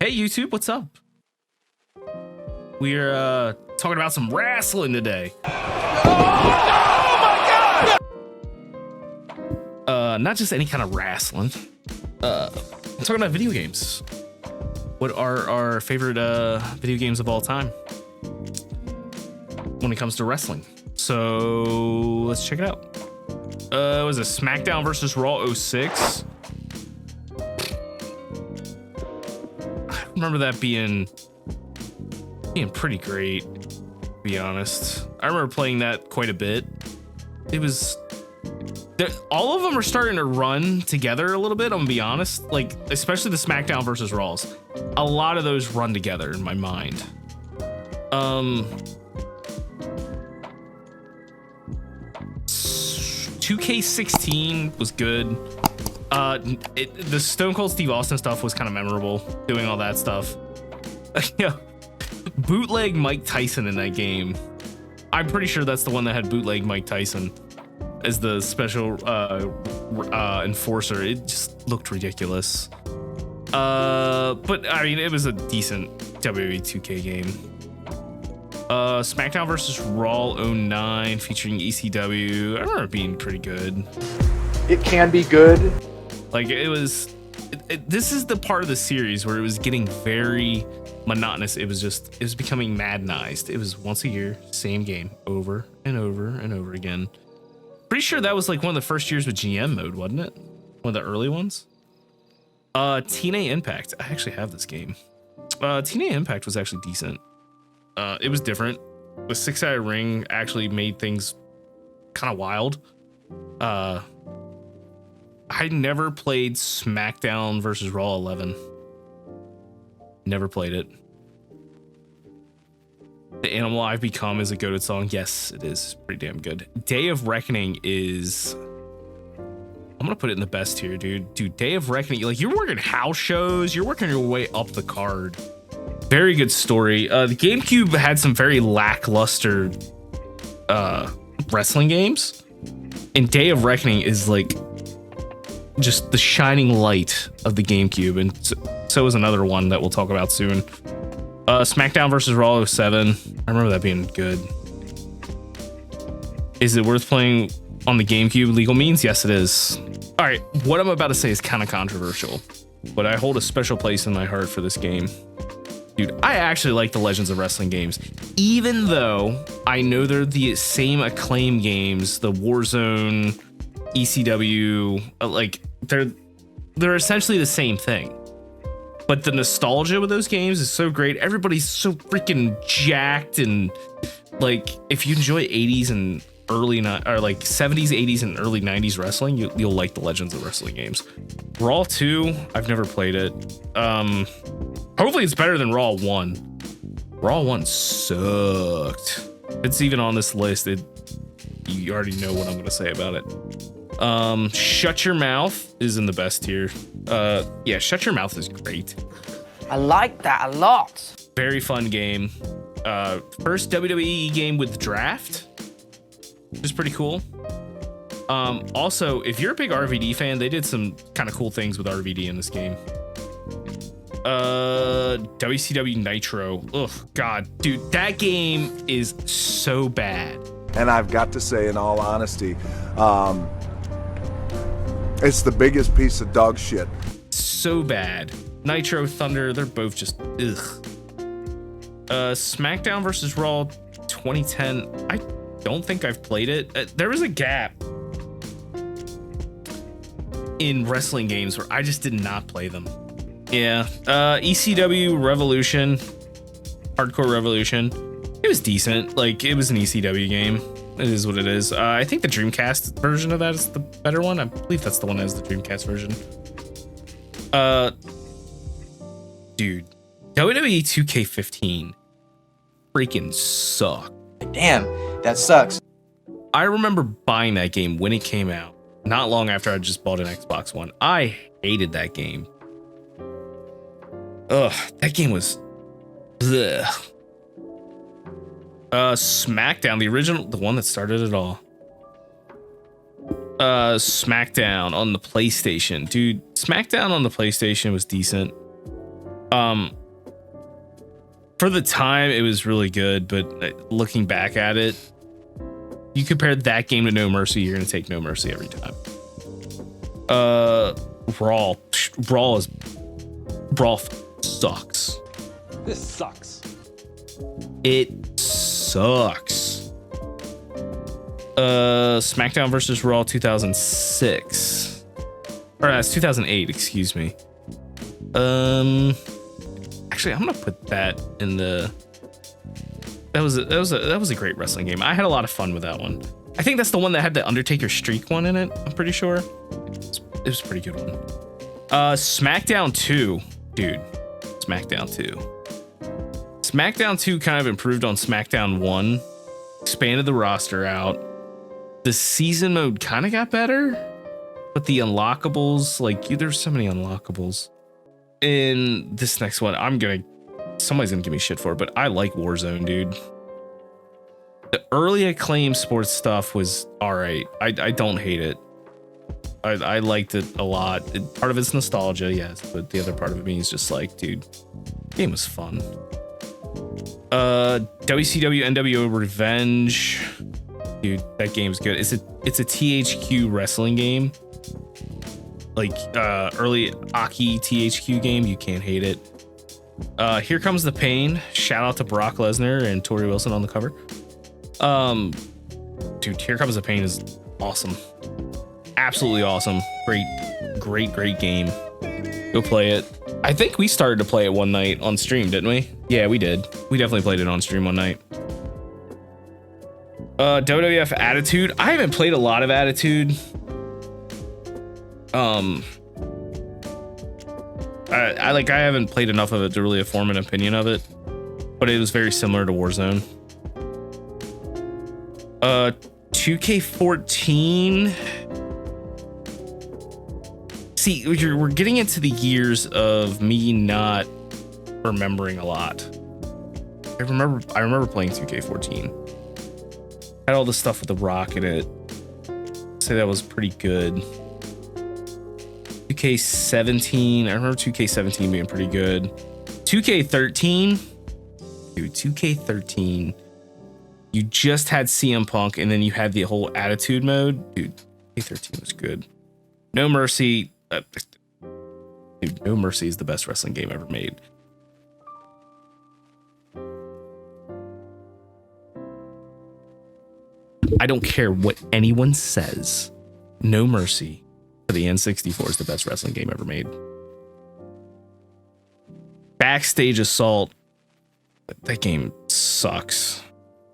Hey YouTube, what's up? We're talking about some wrestling today. Oh my god! Not just any kind of wrestling. I'm talking about video games. What are our favorite video games of all time when it comes to wrestling? So let's check it out. Was it SmackDown versus Raw 06? I remember that being pretty great, to be honest. I remember playing that quite a bit. It was all of them are starting to run together a little bit, I'm gonna be honest. Like, especially the SmackDown versus Raws. A lot of those run together in my mind. 2K16 was good. The Stone Cold Steve Austin stuff was kind of memorable, doing all that stuff. Yeah, bootleg Mike Tyson in that game. I'm pretty sure that's the one that had bootleg Mike Tyson as the special enforcer. It just looked ridiculous. But I mean, it was a decent WWE 2K game. SmackDown versus Raw 09 featuring ECW. I remember it being pretty good. It can be good. Like, it was. This is the part of the series where it was getting very monotonous. It was becoming maddenized. It was once a year, same game, over and over and over again. Pretty sure that was like one of the first years with GM mode, wasn't it? One of the early ones. TNA Impact. I actually have this game. TNA Impact was actually decent. It was different. The 6-sided ring actually made things kind of wild. I never played SmackDown versus Raw 11. Never played it. The Animal I've Become is a goated song. Yes, it is pretty damn good. Day of Reckoning is... I'm gonna put it in the best tier, dude. Dude, Day of Reckoning, like, you're working house shows, you're working your way up the card. Very good story. The GameCube had some very lackluster wrestling games, and Day of Reckoning is like just the shining light of the GameCube, and so is another one that we'll talk about soon. SmackDown versus Raw 07. I remember that being good. Is it worth playing on the GameCube? Legal means? Yes, it is. All right, what I'm about to say is kind of controversial, but I hold a special place in my heart for this game. Dude, I actually like the Legends of Wrestling games, even though I know they're the same Acclaim games, the Warzone, ECW, like they're essentially the same thing. But the nostalgia with those games is so great. Everybody's so freaking jacked, and like, if you enjoy 80s and early or like 70s, 80s, and early 90s wrestling, you'll like the Legends of Wrestling games. Raw 2, I've never played it. Hopefully it's better than Raw 1. Raw 1 sucked. It's even on this list. You already know what I'm gonna say about it. Shut Your Mouth is in the best tier. Yeah, Shut Your Mouth is great. I like that a lot. Very fun game. First WWE game with draft, which is pretty cool. Also, if you're a big RVD fan, they did some kind of cool things with RVD in this game. WCW Nitro. Ugh, God, dude, that game is so bad. And I've got to say, in all honesty, it's the biggest piece of dog shit. So bad. Nitro, Thunder, they're both just ugh. SmackDown versus Raw 2010. I don't think I've played it. There was a gap in wrestling games where I just did not play them. Yeah. ECW Revolution, Hardcore Revolution. It was decent. Like, it was an ECW game. It is what it is. I think the Dreamcast version of that is the better one. I believe that's the one that has the Dreamcast version. Dude, WWE 2K15 freaking sucked. Damn, that sucks. I remember buying that game when it came out, not long after I just bought an Xbox One. I hated that game. Ugh, that game was... Ugh. SmackDown, the original, the one that started it all. SmackDown on the PlayStation. Dude, SmackDown on the PlayStation was decent. For the time, it was really good, but looking back at it, you compare that game to No Mercy, you're gonna take No Mercy every time. Brawl sucks. This sucks. It sucks. SmackDown versus Raw 2006. Or that's 2008, excuse me. Actually, I'm gonna put that in the. That was a great wrestling game. I had a lot of fun with that one. I think that's the one that had the Undertaker streak one in it. I'm pretty sure. It was a pretty good one. SmackDown 2, dude. SmackDown 2. SmackDown 2 kind of improved on SmackDown 1, expanded the roster out. The season mode kind of got better, but the unlockables, like, there's so many unlockables. In this next one, somebody's gonna give me shit for it, but I like Warzone, dude. The early Acclaim sports stuff was all right. I don't hate it. I liked it a lot. Part of it's nostalgia, yes, but the other part of it means just like, dude, the game was fun. WCW NWO Revenge, dude, that game's good. It's a THQ wrestling game, like early Aki THQ game. You can't hate it. Here Comes the Pain. Shout out to Brock Lesnar and Tori Wilson on the cover. Dude, Here Comes the Pain is awesome. Absolutely awesome. Great game. Go play it. I think we started to play it one night on stream, didn't we? Yeah, we did. We definitely played it on stream one night. WWF Attitude. I haven't played a lot of Attitude. I haven't played enough of it to really form an opinion of it, but it was very similar to Warzone. 2K14. See, we're getting into the years of me not remembering a lot. I remember playing 2K14. Had all the stuff with the Rock in it. I'd say that was pretty good. 2K17. I remember 2K17 being pretty good. 2K13. Dude, 2K13. You just had CM Punk and then you had the whole Attitude mode. Dude, 2K13 was good. No Mercy. Dude, No Mercy is the best wrestling game ever made. I don't care what anyone says. No Mercy for the N64 is the best wrestling game ever made. Backstage Assault. That game sucks.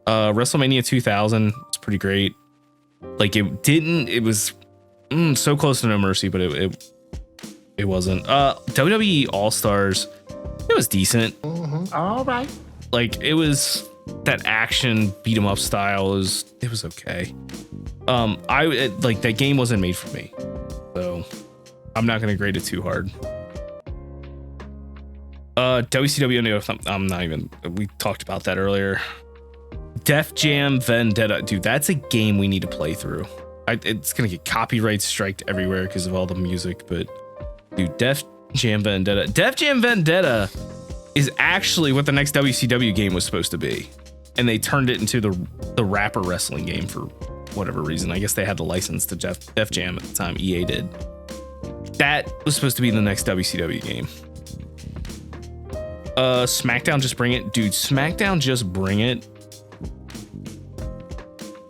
WrestleMania 2000. It's pretty great. Like it was so close to No Mercy, but it wasn't. WWE All Stars. It was decent. All right. Like it was that action beat 'em up style. It was okay. Like that game wasn't made for me, so I'm not gonna grade it too hard. WCW I'm not even. We talked about that earlier. Def Jam Vendetta, dude, that's a game we need to play through. It's gonna get copyright striked everywhere because of all the music, but dude, Def Jam Vendetta is actually what the next WCW game was supposed to be, and they turned it into the rapper wrestling game for whatever reason. I guess they had the license to Def Jam at the time. EA did. That was supposed to be the next WCW game. SmackDown Just Bring It, dude. SmackDown Just Bring It.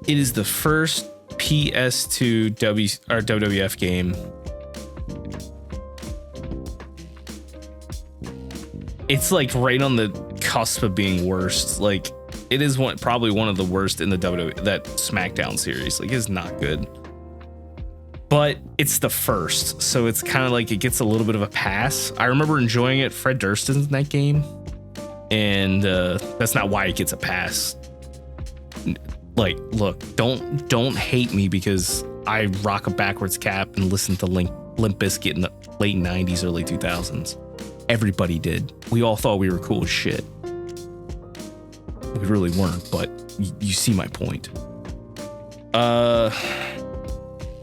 It is the first PS2 WWF game. It's like right on the cusp of being worst. Like it is probably one of the worst in the that SmackDown series. Like it's not good, but it's the first, so it's kind of like it gets a little bit of a pass. I remember enjoying it. Fred Durst's in that game, and that's not why it gets a pass. Like, look, don't hate me because I rock a backwards cap and listen to Limp Bizkit in the late 90s, early 2000s. Everybody did. We all thought we were cool as shit. We really weren't, but you see my point.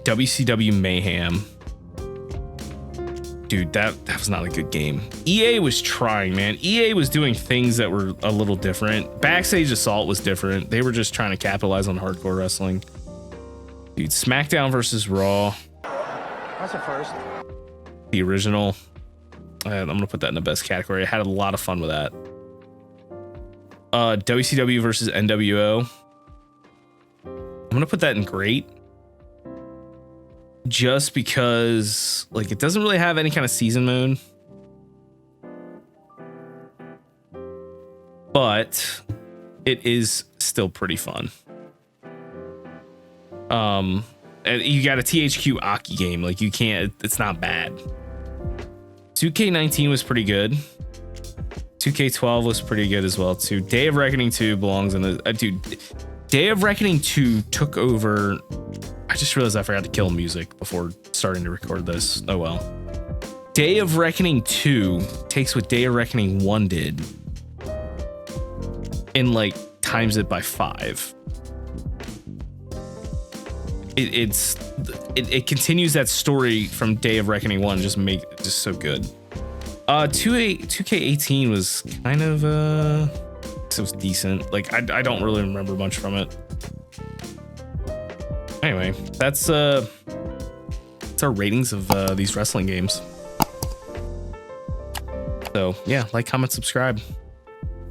WCW Mayhem. Dude, that was not a good game. EA was trying, man. EA was doing things that were a little different. Backstage Assault was different. They were just trying to capitalize on hardcore wrestling. Dude, SmackDown versus Raw. That's a first. The original. I'm gonna put that in the best category. I had a lot of fun with that. WCW versus NWO. I'm gonna put that in great. Just because, like, it doesn't really have any kind of season mode. But it is still pretty fun. And you got a THQ Aki game. Like, you can't, it's not bad. 2K19 was pretty good. 2K12 was pretty good as well, too. Day of Reckoning 2 belongs in the... dude, Day of Reckoning 2 took over... I just realized I forgot to kill music before starting to record this. Oh well. Day of Reckoning 2 takes what Day of Reckoning 1 did and, like, times it by 5. It continues that story from Day of Reckoning 1, just so good. 2K18 was kind of it was decent. Like, I don't really remember much from it. Anyway, that's our ratings of these wrestling games. So yeah, like, comment, subscribe,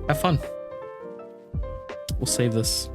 have fun. We'll save this.